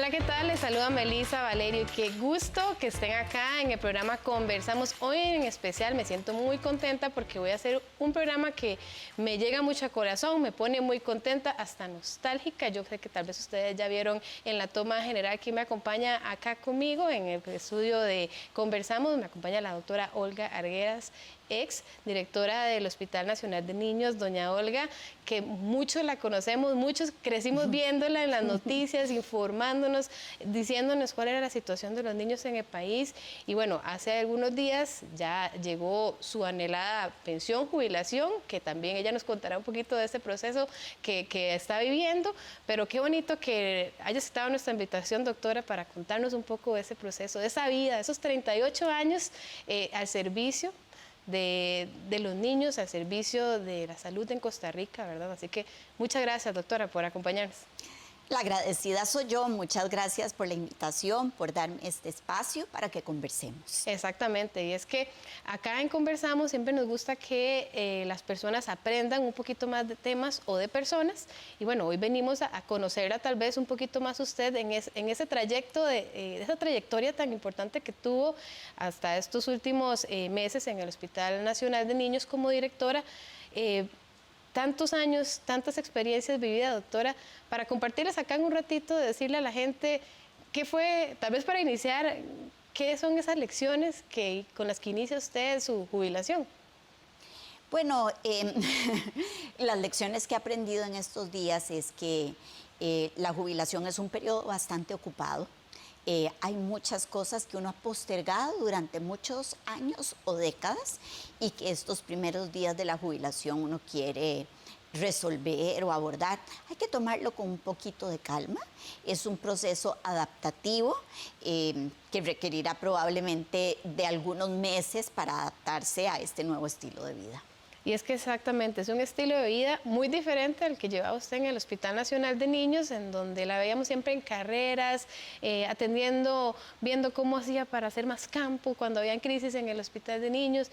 Hola, ¿qué tal? Les saluda Melissa Valerio. Qué gusto que estén acá en el programa Conversamos. Hoy en especial me siento muy contenta porque voy a hacer un programa que me llega mucho al corazón, me pone muy contenta, hasta nostálgica. Yo sé que tal vez ustedes ya vieron en la toma general que me acompaña acá conmigo en el estudio de Conversamos. Me acompaña la doctora Olga Arguedas, ex directora del Hospital Nacional de Niños. Doña Olga, que muchos la conocemos, muchos crecimos viéndola en las noticias, informándonos, diciéndonos cuál era la situación de los niños en el país. Y bueno, hace algunos días ya llegó su anhelada pensión, jubilación, que también ella nos contará un poquito de este proceso que está viviendo. Pero qué bonito que haya aceptado nuestra invitación, doctora, para contarnos un poco de ese proceso, de esa vida, de esos 38 años al servicio de los niños, al servicio de la salud en Costa Rica, ¿verdad? Así que muchas gracias, doctora, por acompañarnos. La agradecida soy yo. Muchas gracias por la invitación, por darme este espacio para que conversemos. Exactamente, y es que acá en Conversamos siempre nos gusta que las personas aprendan un poquito más de temas o de personas, y bueno, hoy venimos a conocerla tal vez un poquito más usted en ese trayecto, esa trayectoria tan importante que tuvo hasta estos últimos meses en el Hospital Nacional de Niños como directora. Tantos años, tantas experiencias vividas, doctora, para compartirles acá en un ratito, decirle a la gente qué fue, tal vez para iniciar, qué son esas lecciones con las que inicia usted su jubilación. Bueno, las lecciones que he aprendido en estos días es que la jubilación es un periodo bastante ocupado. Hay muchas cosas que uno ha postergado durante muchos años o décadas y que estos primeros días de la jubilación uno quiere resolver o abordar. Hay que tomarlo con un poquito de calma. Es un proceso adaptativo que requerirá probablemente de algunos meses para adaptarse a este nuevo estilo de vida. Y es que exactamente, es un estilo de vida muy diferente al que llevaba usted en el Hospital Nacional de Niños, en donde la veíamos siempre en carreras, atendiendo, viendo cómo hacía para hacer más campo cuando había crisis en el Hospital de Niños.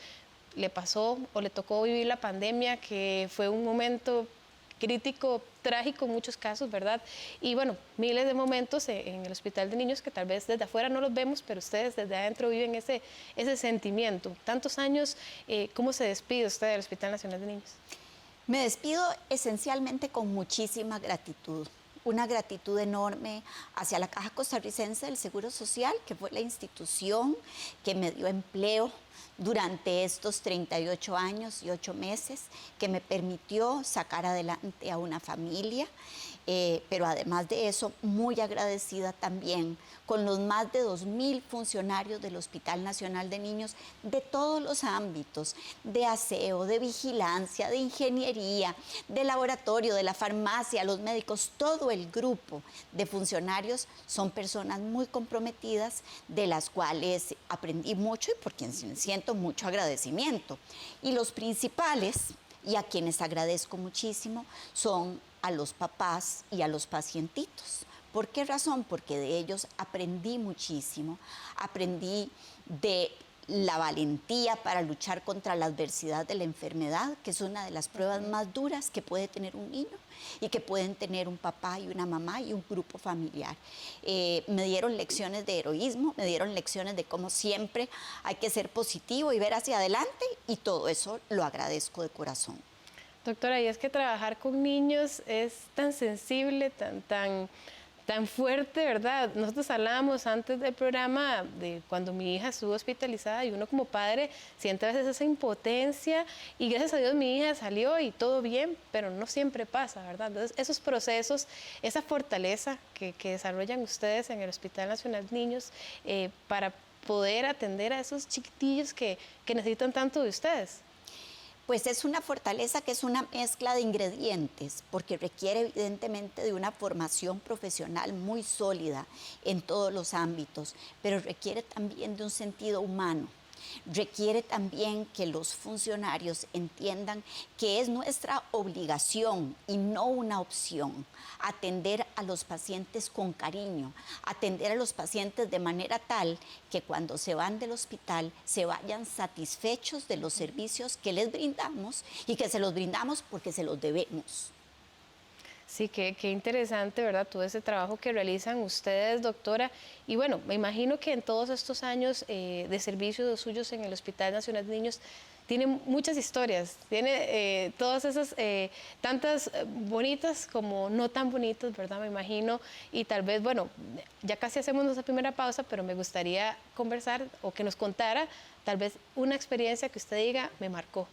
Le pasó o le tocó vivir la pandemia, que fue un momento crítico, trágico en muchos casos, ¿verdad? Y bueno, miles de momentos en el Hospital de Niños que tal vez desde afuera no los vemos, pero ustedes desde adentro viven ese sentimiento. Tantos años, ¿cómo se despide usted del Hospital Nacional de Niños? Me despido esencialmente con muchísima gratitud. Una gratitud enorme hacia la Caja Costarricense del Seguro Social, que fue la institución que me dio empleo durante estos 38 años y 8 meses, que me permitió sacar adelante a una familia, pero además de eso, muy agradecida también con los más de 2.000 funcionarios del Hospital Nacional de Niños de todos los ámbitos, de aseo, de vigilancia, de ingeniería, de laboratorio, de la farmacia, los médicos. Todo el grupo de funcionarios son personas muy comprometidas, de las cuales aprendí mucho y por quienes siento mucho agradecimiento. Y los principales, y a quienes agradezco muchísimo, son a los papás y a los pacientitos. ¿Por qué razón? Porque de ellos aprendí muchísimo. Aprendí de la valentía para luchar contra la adversidad de la enfermedad, que es una de las pruebas más duras que puede tener un niño y que pueden tener un papá y una mamá y un grupo familiar. Me dieron lecciones de heroísmo, me dieron lecciones de cómo siempre hay que ser positivo y ver hacia adelante, y todo eso lo agradezco de corazón. Doctora, y es que trabajar con niños es tan sensible, tan fuerte, ¿verdad? Nosotros hablábamos antes del programa de cuando mi hija estuvo hospitalizada, y uno como padre siente a veces esa impotencia, y gracias a Dios mi hija salió y todo bien, pero no siempre pasa, ¿verdad? Entonces esos procesos, esa fortaleza que desarrollan ustedes en el Hospital Nacional de Niños para poder atender a esos chiquitillos que necesitan tanto de ustedes. Pues es una fortaleza que es una mezcla de ingredientes, porque requiere evidentemente de una formación profesional muy sólida en todos los ámbitos, pero requiere también de un sentido humano. Requiere también que los funcionarios entiendan que es nuestra obligación y no una opción atender a los pacientes con cariño, atender a los pacientes de manera tal que cuando se van del hospital se vayan satisfechos de los servicios que les brindamos y que se los brindamos porque se los debemos. Sí, qué interesante, ¿verdad? Todo ese trabajo que realizan ustedes, doctora. Y bueno, me imagino que en todos estos años de servicio suyos en el Hospital Nacional de Niños, tiene muchas historias, tiene todas esas, tantas bonitas como no tan bonitas, ¿verdad? Me imagino. Y tal vez, bueno, ya casi hacemos nuestra primera pausa, pero me gustaría conversar o que nos contara tal vez una experiencia que usted diga, me marcó.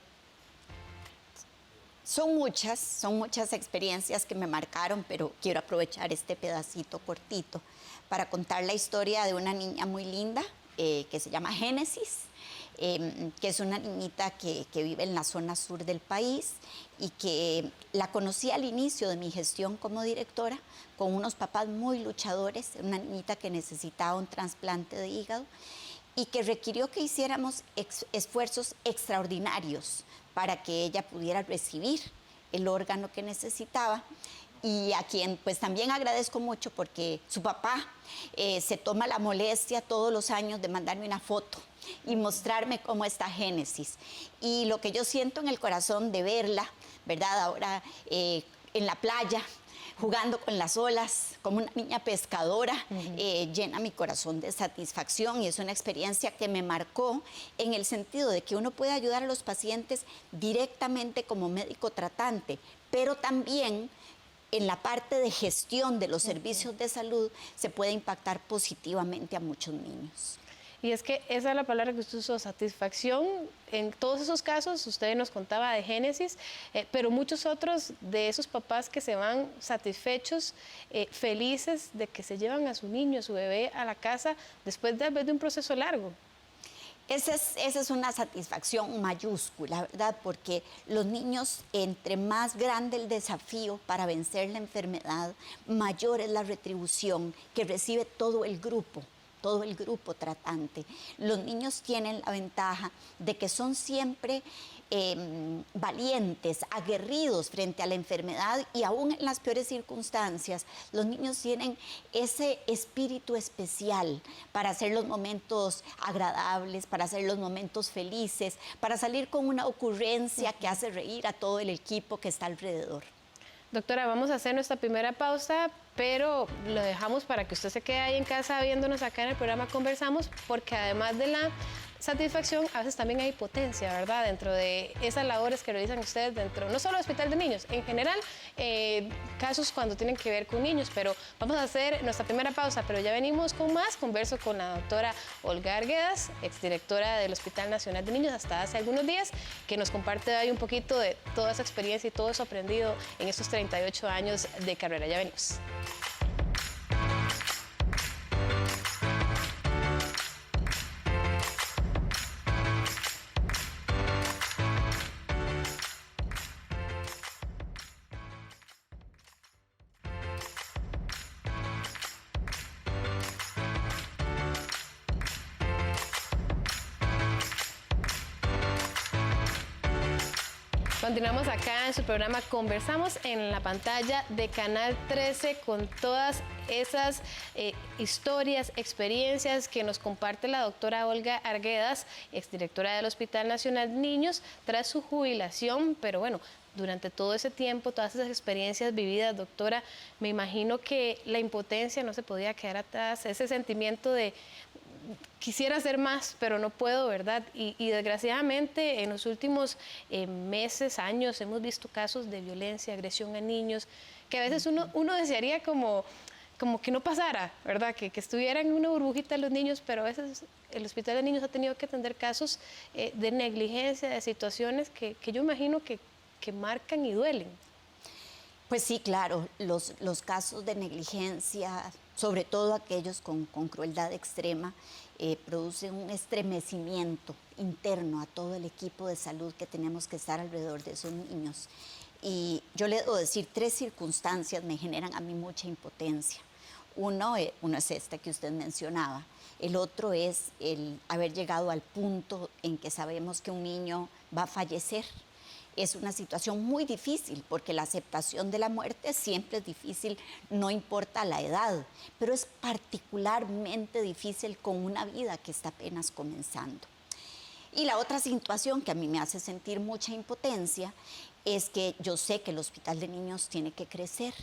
Son muchas experiencias que me marcaron, pero quiero aprovechar este pedacito cortito para contar la historia de una niña muy linda que se llama Génesis, que es una niñita que vive en la zona sur del país y que la conocí al inicio de mi gestión como directora con unos papás muy luchadores, una niñita que necesitaba un trasplante de hígado y que requirió que hiciéramos esfuerzos extraordinarios para que ella pudiera recibir el órgano que necesitaba y a quien pues también agradezco mucho porque su papá se toma la molestia todos los años de mandarme una foto y mostrarme cómo está Génesis. Y lo que yo siento en el corazón de verla, ¿verdad? Ahora en la playa, jugando con las olas, como una niña pescadora, llena mi corazón de satisfacción y es una experiencia que me marcó en el sentido de que uno puede ayudar a los pacientes directamente como médico tratante, pero también en la parte de gestión de los servicios de salud se puede impactar positivamente a muchos niños. Y es que esa es la palabra que usted usó, satisfacción. En todos esos casos, usted nos contaba de Génesis, pero muchos otros de esos papás que se van satisfechos, felices de que se llevan a su niño, a su bebé a la casa después tal vez de un proceso largo. Esa es una satisfacción mayúscula, ¿verdad? Porque los niños, entre más grande el desafío para vencer la enfermedad, mayor es la retribución que recibe todo el grupo tratante. Los niños tienen la ventaja de que son siempre valientes, aguerridos frente a la enfermedad y aún en las peores circunstancias, los niños tienen ese espíritu especial para hacer los momentos agradables, para hacer los momentos felices, para salir con una ocurrencia que hace reír a todo el equipo que está alrededor. Doctora, vamos a hacer nuestra primera pausa, pero lo dejamos para que usted se quede ahí en casa viéndonos acá en el programa Conversamos, porque además de la satisfacción, a veces también hay potencia, ¿verdad? Dentro de esas labores que realizan ustedes dentro, no solo del Hospital de Niños, en general, casos cuando tienen que ver con niños, pero vamos a hacer nuestra primera pausa, pero ya venimos con más. Converso con la doctora Olga Arguedas, exdirectora del Hospital Nacional de Niños hasta hace algunos días, que nos comparte ahí un poquito de toda esa experiencia y todo eso aprendido en estos 38 años de carrera. Ya venimos. Continuamos acá en su programa Conversamos en la pantalla de Canal 13 con todas esas historias, experiencias que nos comparte la doctora Olga Arguedas, exdirectora del Hospital Nacional de Niños, tras su jubilación. Pero bueno, durante todo ese tiempo, todas esas experiencias vividas, doctora, me imagino que la impotencia no se podía quedar atrás, ese sentimiento de quisiera hacer más, pero no puedo, ¿verdad? Y desgraciadamente en los últimos meses, años, hemos visto casos de violencia, agresión a niños, que a veces uno desearía como que no pasara, ¿verdad? Que estuvieran en una burbujita los niños, pero a veces el Hospital de Niños ha tenido que atender casos de negligencia, de situaciones que yo imagino que marcan y duelen. Pues sí, claro, los casos de negligencia, sobre todo aquellos con crueldad extrema, producen un estremecimiento interno a todo el equipo de salud que tenemos que estar alrededor de esos niños. Y yo le debo decir, 3 circunstancias me generan a mí mucha impotencia. Uno es este que usted mencionaba. El otro es el haber llegado al punto en que sabemos que un niño va a fallecer. Es una situación muy difícil porque la aceptación de la muerte siempre es difícil, no importa la edad, pero es particularmente difícil con una vida que está apenas comenzando. Y la otra situación que a mí me hace sentir mucha impotencia es que yo sé que el Hospital de Niños tiene que crecer.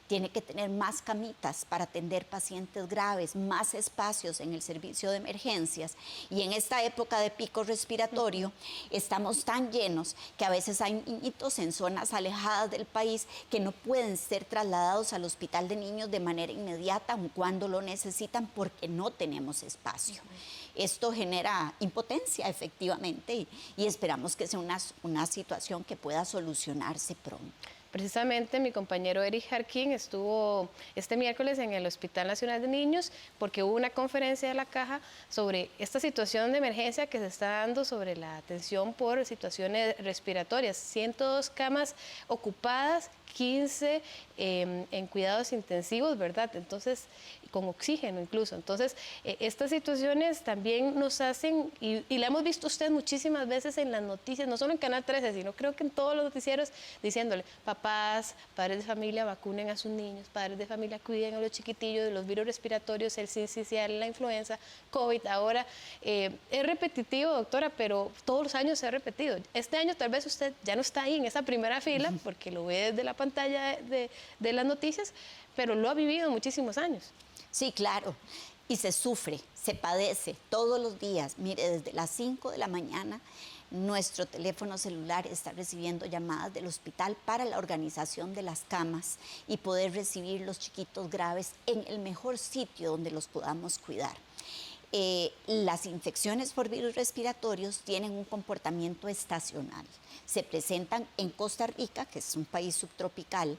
Tiene que tener más camitas para atender pacientes graves, más espacios en el servicio de emergencias. Y en esta época de pico respiratorio estamos tan llenos que a veces hay niñitos en zonas alejadas del país que no pueden ser trasladados al Hospital de Niños de manera inmediata, aun cuando lo necesitan, porque no tenemos espacio. Esto genera impotencia, efectivamente, y esperamos que sea una situación que pueda solucionarse pronto. Precisamente mi compañero Eric Jarquín estuvo este miércoles en el Hospital Nacional de Niños porque hubo una conferencia de la Caja sobre esta situación de emergencia que se está dando sobre la atención por situaciones respiratorias. 102 camas ocupadas, 15 en cuidados intensivos, ¿verdad? Entonces, con oxígeno incluso. Entonces, estas situaciones también nos hacen, y la hemos visto usted muchísimas veces en las noticias, no solo en Canal 13, sino creo que en todos los noticieros, diciéndole, papás, padres de familia, vacunen a sus niños, padres de familia, cuiden a los chiquitillos de los virus respiratorios, el sincicial, la influenza, COVID. Ahora, es repetitivo, doctora, pero todos los años se ha repetido. Este año tal vez usted ya no está ahí en esa primera fila, porque lo ve desde la pantalla de las noticias, pero lo ha vivido muchísimos años. Sí, claro, y se sufre, se padece todos los días. Mire, desde las 5 de la mañana nuestro teléfono celular está recibiendo llamadas del hospital para la organización de las camas y poder recibir los chiquitos graves en el mejor sitio donde los podamos cuidar. Las infecciones por virus respiratorios tienen un comportamiento estacional. Se presentan en Costa Rica, que es un país subtropical,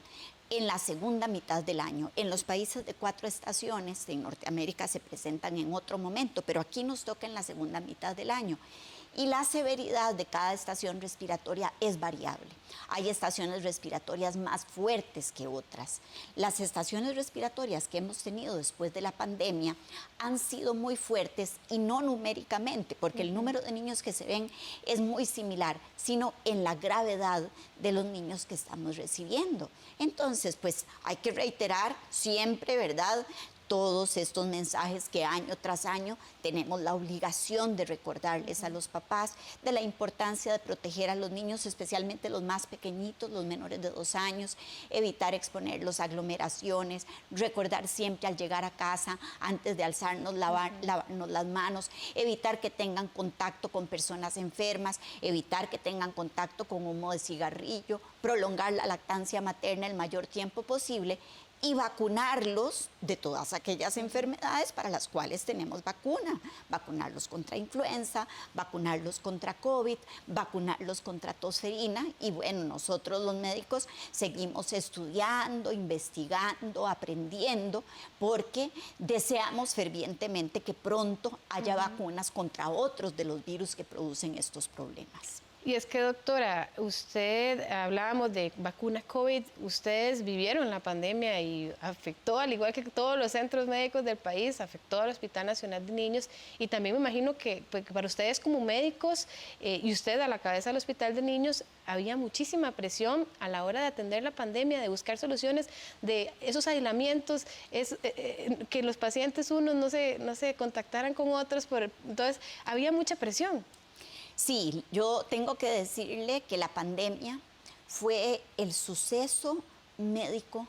en la segunda mitad del año. En los países de 4 estaciones, en Norteamérica se presentan en otro momento, pero aquí nos toca en la segunda mitad del año. Y la severidad de cada estación respiratoria es variable. Hay estaciones respiratorias más fuertes que otras. Las estaciones respiratorias que hemos tenido después de la pandemia han sido muy fuertes y no numéricamente, porque el número de niños que se ven es muy similar, sino en la gravedad de los niños que estamos recibiendo. Entonces, pues hay que reiterar siempre, ¿verdad?, todos estos mensajes que año tras año tenemos la obligación de recordarles a los papás de la importancia de proteger a los niños, especialmente los más pequeñitos, los menores de 2 años, evitar exponerlos a aglomeraciones, recordar siempre al llegar a casa, antes de alzarnos, lavarnos las manos, evitar que tengan contacto con personas enfermas, evitar que tengan contacto con humo de cigarrillo, prolongar la lactancia materna el mayor tiempo posible y vacunarlos de todas aquellas enfermedades para las cuales tenemos vacuna. Vacunarlos contra influenza, vacunarlos contra COVID, vacunarlos contra tosferina. Y bueno, nosotros los médicos seguimos estudiando, investigando, aprendiendo, porque deseamos fervientemente que pronto haya vacunas contra otros de los virus que producen estos problemas. Y es que, doctora, hablábamos de vacuna COVID, ustedes vivieron la pandemia y afectó, al igual que todos los centros médicos del país, afectó al Hospital Nacional de Niños, y también me imagino que para ustedes como médicos y usted a la cabeza del Hospital de Niños, había muchísima presión a la hora de atender la pandemia, de buscar soluciones, de esos aislamientos, que los pacientes unos no se contactaran con otros, entonces había mucha presión. Sí, yo tengo que decirle que la pandemia fue el suceso médico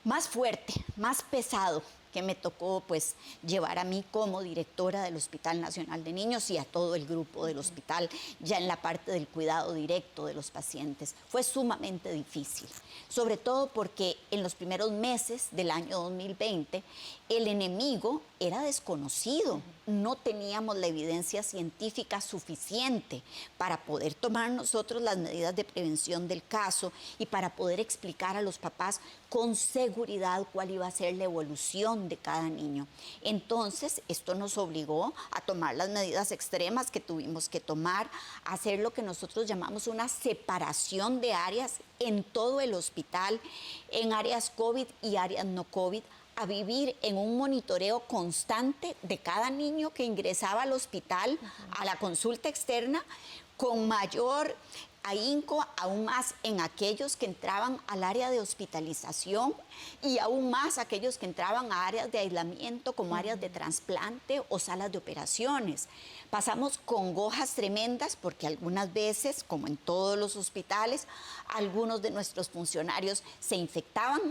más fuerte, más pesado que me tocó pues llevar a mí como directora del Hospital Nacional de Niños y a todo el grupo del hospital ya en la parte del cuidado directo de los pacientes. Fue sumamente difícil, sobre todo porque en los primeros meses del año 2020 el enemigo era desconocido, no teníamos la evidencia científica suficiente para poder tomar nosotros las medidas de prevención del caso y para poder explicar a los papás con seguridad cuál iba a ser la evolución de cada niño. Entonces, esto nos obligó a tomar las medidas extremas que tuvimos que tomar, a hacer lo que nosotros llamamos una separación de áreas en todo el hospital, en áreas COVID y áreas no COVID, a vivir en un monitoreo constante de cada niño que ingresaba al hospital, a la consulta externa, con mayor ahínco aún más en aquellos que entraban al área de hospitalización y aún más aquellos que entraban a áreas de aislamiento como áreas de trasplante o salas de operaciones. Pasamos congojas tremendas porque algunas veces, como en todos los hospitales, algunos de nuestros funcionarios se infectaban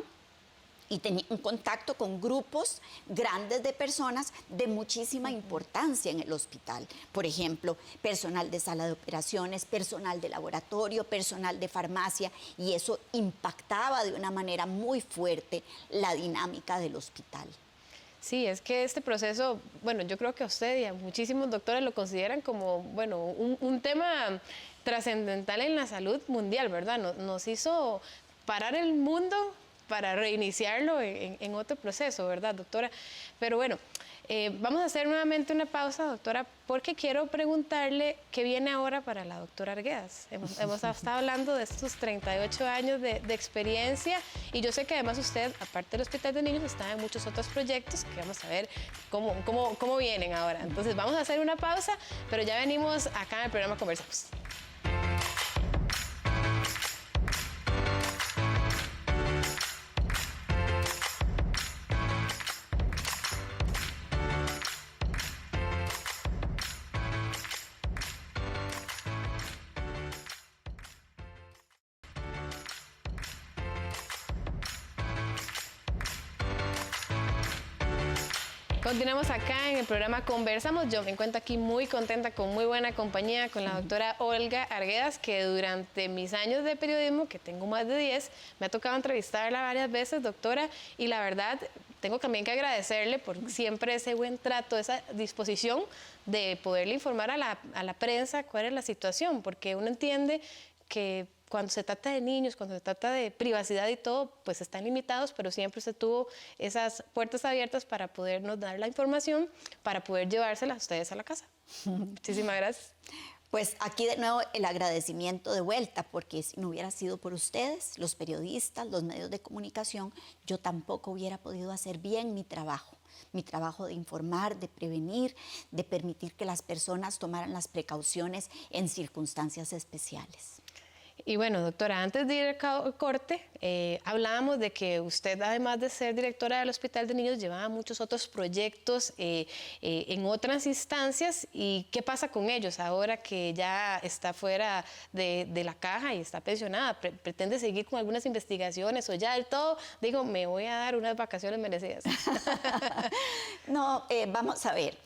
y tenía un contacto con grupos grandes de personas de muchísima importancia en el hospital. Por ejemplo, personal de sala de operaciones, personal de laboratorio, personal de farmacia, y eso impactaba de una manera muy fuerte la dinámica del hospital. Sí, es que este proceso, bueno, yo creo que a usted y a muchísimos doctores lo consideran como, bueno, un tema trascendental en la salud mundial, ¿verdad? Nos hizo parar el mundo para reiniciarlo en otro proceso, ¿verdad, doctora? Pero bueno, vamos a hacer nuevamente una pausa, doctora, porque quiero preguntarle qué viene ahora para la doctora Arguedas. Hemos estado hablando de estos 38 años de experiencia y yo sé que además usted, aparte del Hospital de Niños, está en muchos otros proyectos que vamos a ver cómo vienen ahora. Entonces vamos a hacer una pausa, pero ya venimos acá en el programa Conversamos. Continuamos acá en el programa Conversamos. Yo me encuentro aquí muy contenta, con muy buena compañía, con la doctora Olga Arguedas, que durante mis años de periodismo, que tengo más de 10, me ha tocado entrevistarla varias veces, doctora, y la verdad, tengo también que agradecerle por siempre ese buen trato, esa disposición de poderle informar a la prensa cuál es la situación, porque uno entiende que cuando se trata de niños, cuando se trata de privacidad y todo, pues están limitados, pero siempre se tuvo esas puertas abiertas para podernos dar la información, para poder llevársela a ustedes a la casa. Muchísimas gracias. Pues aquí de nuevo el agradecimiento de vuelta, porque si no hubiera sido por ustedes, los periodistas, los medios de comunicación, yo tampoco hubiera podido hacer bien mi trabajo de informar, de prevenir, de permitir que las personas tomaran las precauciones en circunstancias especiales. Y bueno, doctora, antes de ir al corte, hablábamos de que usted, además de ser directora del Hospital de Niños, llevaba muchos otros proyectos en otras instancias. ¿Y qué pasa con ellos ahora que ya está fuera de la caja y está pensionada? ¿Pretende seguir con algunas investigaciones o ya del todo digo, me voy a dar unas vacaciones merecidas? No, vamos a ver.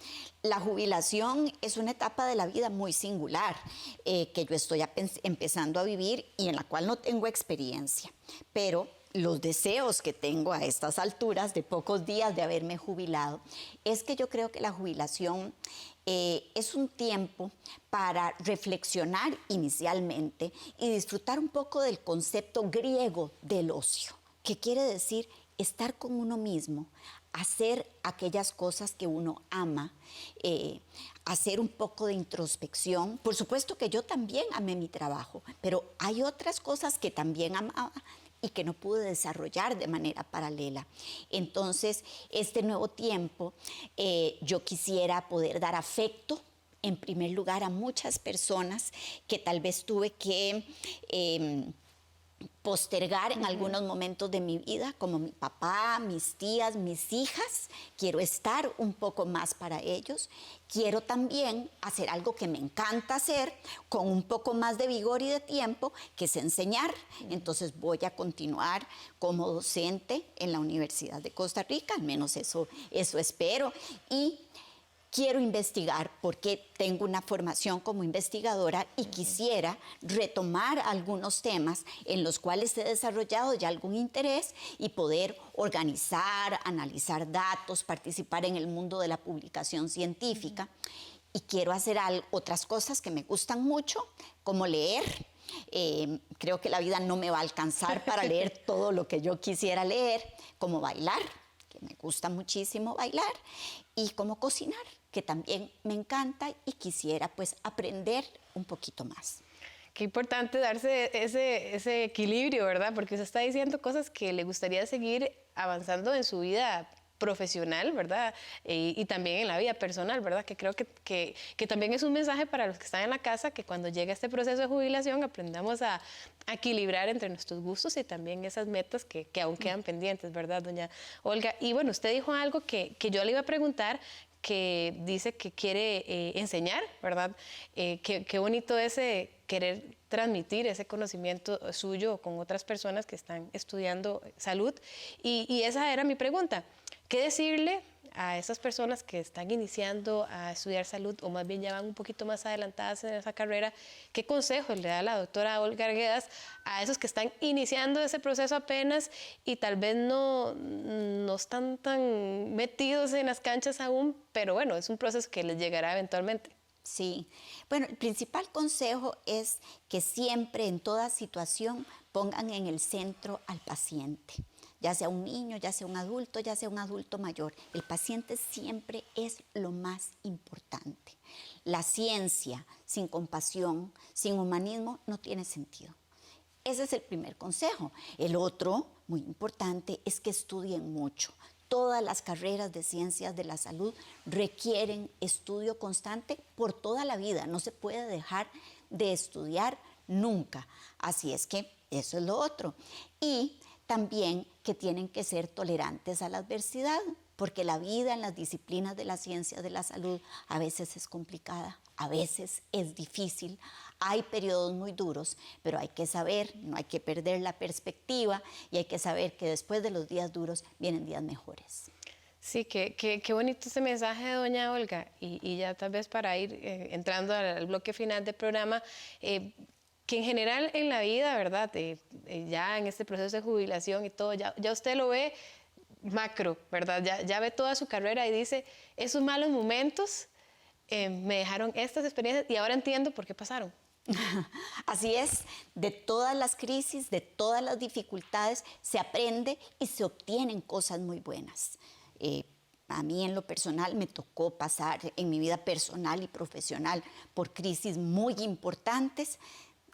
La jubilación es una etapa de la vida muy singular que yo estoy empezando a vivir y en la cual no tengo experiencia, pero los deseos que tengo a estas alturas de pocos días de haberme jubilado es que yo creo que la jubilación es un tiempo para reflexionar inicialmente y disfrutar un poco del concepto griego del ocio, que quiere decir estar con uno mismo, hacer aquellas cosas que uno ama, hacer un poco de introspección. Por supuesto que yo también amé mi trabajo, pero hay otras cosas que también amaba y que no pude desarrollar de manera paralela. Entonces, este nuevo tiempo, yo quisiera poder dar afecto, en primer lugar, a muchas personas que tal vez tuve que postergar en algunos momentos de mi vida, como mi papá, mis tías, mis hijas. Quiero estar un poco más para ellos. Quiero también hacer algo que me encanta hacer con un poco más de vigor y de tiempo, que es enseñar. Entonces voy a continuar como docente en la Universidad de Costa Rica, al menos eso espero. Y quiero investigar porque tengo una formación como investigadora y quisiera retomar algunos temas en los cuales he desarrollado ya algún interés y poder organizar, analizar datos, participar en el mundo de la publicación científica. Y quiero hacer otras cosas que me gustan mucho, como leer. Creo que la vida no me va a alcanzar para leer todo lo que yo quisiera leer, como bailar, que me gusta muchísimo bailar, y como cocinar, que también me encanta y quisiera pues aprender un poquito más. Qué importante darse ese equilibrio, ¿verdad? Porque usted está diciendo cosas que le gustaría seguir avanzando en su vida profesional, ¿verdad? Y también en la vida personal, ¿verdad? Que creo que también es un mensaje para los que están en la casa, que cuando llegue este proceso de jubilación aprendamos a equilibrar entre nuestros gustos y también esas metas que aún quedan pendientes, ¿verdad, doña Olga? Y bueno, usted dijo algo que yo le iba a preguntar, que dice que quiere enseñar, ¿verdad? Qué bonito ese querer transmitir ese conocimiento suyo con otras personas que están estudiando salud. Y esa era mi pregunta. ¿Qué decirle a esas personas que están iniciando a estudiar salud o más bien ya van un poquito más adelantadas en esa carrera? ¿Qué consejos le da la doctora Olga Arguedas a esos que están iniciando ese proceso apenas y tal vez no están tan metidos en las canchas aún, pero bueno, es un proceso que les llegará eventualmente? Sí, bueno, el principal consejo es que siempre en toda situación pongan en el centro al paciente, ya sea un niño, ya sea un adulto mayor. El paciente siempre es lo más importante. La ciencia sin compasión, sin humanismo, no tiene sentido. Ese es el primer consejo. El otro, muy importante, es que estudien mucho. Todas las carreras de ciencias de la salud requieren estudio constante por toda la vida. No se puede dejar de estudiar nunca. Así es que eso es lo otro. Y también que tienen que ser tolerantes a la adversidad, porque la vida en las disciplinas de la ciencia de la salud a veces es complicada, a veces es difícil, hay periodos muy duros, pero hay que saber, no hay que perder la perspectiva y hay que saber que después de los días duros vienen días mejores. Sí, qué bonito ese mensaje de doña Olga. Y ya tal vez para ir entrando al bloque final del programa, que en general en la vida, ¿verdad? Ya en este proceso de jubilación y todo, ya usted lo ve macro, ¿verdad? Ya ve toda su carrera y dice, esos malos momentos me dejaron estas experiencias y ahora entiendo por qué pasaron. Así es, de todas las crisis, de todas las dificultades, se aprende y se obtienen cosas muy buenas. A mí en lo personal me tocó pasar en mi vida personal y profesional por crisis muy importantes,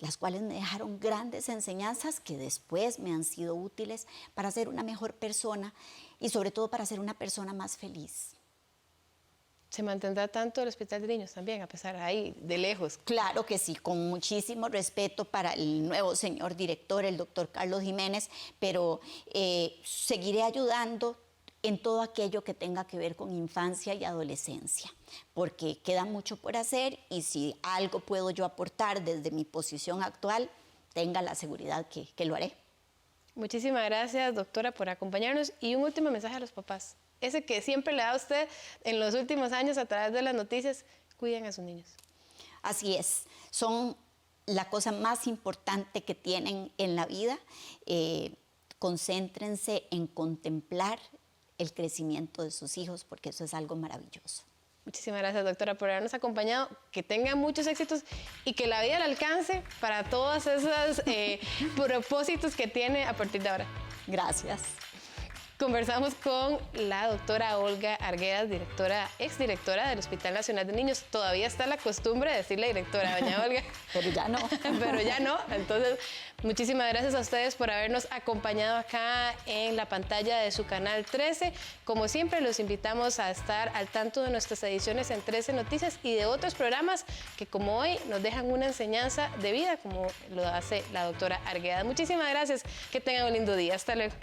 las cuales me dejaron grandes enseñanzas que después me han sido útiles para ser una mejor persona y sobre todo para ser una persona más feliz. ¿Se mantendrá tanto el Hospital de Niños también, a pesar de ahí, de lejos? Claro que sí, con muchísimo respeto para el nuevo señor director, el doctor Carlos Jiménez, pero seguiré ayudando en todo aquello que tenga que ver con infancia y adolescencia, porque queda mucho por hacer y si algo puedo yo aportar desde mi posición actual, tenga la seguridad que lo haré. Muchísimas gracias, doctora, por acompañarnos. Y un último mensaje a los papás. Ese que siempre le da a usted en los últimos años a través de las noticias, cuiden a sus niños. Así es, son la cosa más importante que tienen en la vida. Concéntrense en contemplar el crecimiento de sus hijos, porque eso es algo maravilloso. Muchísimas gracias, doctora, por habernos acompañado. Que tengan muchos éxitos y que la vida le alcance para todos esos propósitos que tiene a partir de ahora. Gracias. Conversamos con la doctora Olga Arguedas, exdirectora del Hospital Nacional de Niños. Todavía está la costumbre de decirle directora, doña Olga. Pero ya no. Pero ya no. Entonces, muchísimas gracias a ustedes por habernos acompañado acá en la pantalla de su canal 13. Como siempre, los invitamos a estar al tanto de nuestras ediciones en 13 Noticias y de otros programas que, como hoy, nos dejan una enseñanza de vida, como lo hace la doctora Arguedas. Muchísimas gracias. Que tengan un lindo día. Hasta luego.